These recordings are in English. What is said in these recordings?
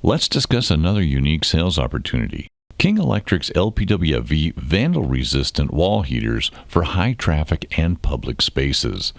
let's discuss another unique sales opportunity. King Electric's LPWV Vandal resistant wall heaters for high traffic and public spaces.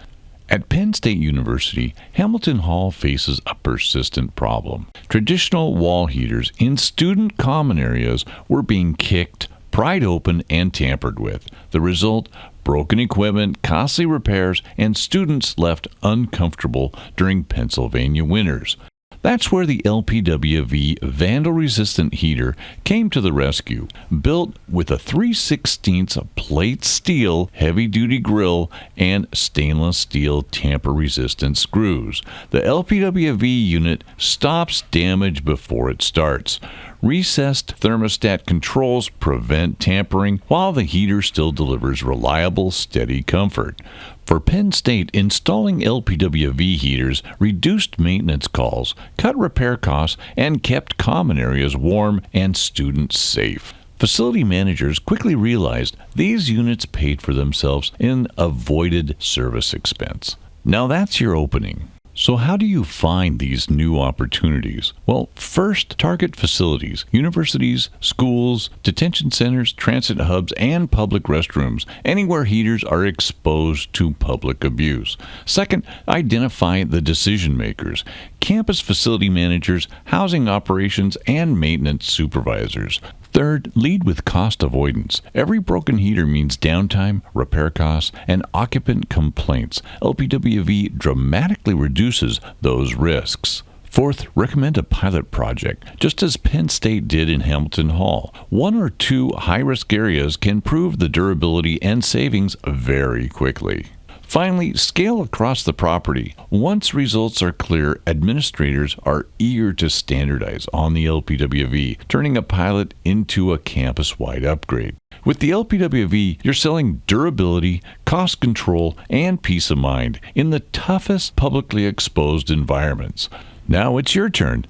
At Penn State University, Hamilton Hall faces a persistent problem. Traditional wall heaters in student common areas were being kicked, pried open, and tampered with. The result? Broken equipment, costly repairs, and students left uncomfortable during Pennsylvania winters. That's where the LPWV Vandal-resistant heater came to the rescue. Built with a 3/16 plate steel heavy-duty grill and stainless steel tamper-resistant screws, the LPWV unit stops damage before it starts. Recessed thermostat controls prevent tampering, while the heater still delivers reliable, steady comfort. For Penn State, installing LPWV heaters reduced maintenance calls, cut repair costs, and kept common areas warm and students safe. Facility managers quickly realized these units paid for themselves in avoided service expense. Now that's your opening. So how do you find these new opportunities? Well, first, target facilities, universities, schools, detention centers, transit hubs, and public restrooms, anywhere heaters are exposed to public abuse. Second, identify the decision makers, campus facility managers, housing operations, and maintenance supervisors. Third, lead with cost avoidance. Every broken heater means downtime, repair costs, and occupant complaints. LPWV dramatically reduces those risks. Fourth, recommend a pilot project, just as Penn State did in Hamilton Hall. One or two high-risk areas can prove the durability and savings very quickly. Finally, scale across the property. Once results are clear, administrators are eager to standardize on the LPWV, turning a pilot into a campus-wide upgrade. With the LPWV, you're selling durability, cost control, and peace of mind in the toughest publicly exposed environments. Now it's your turn.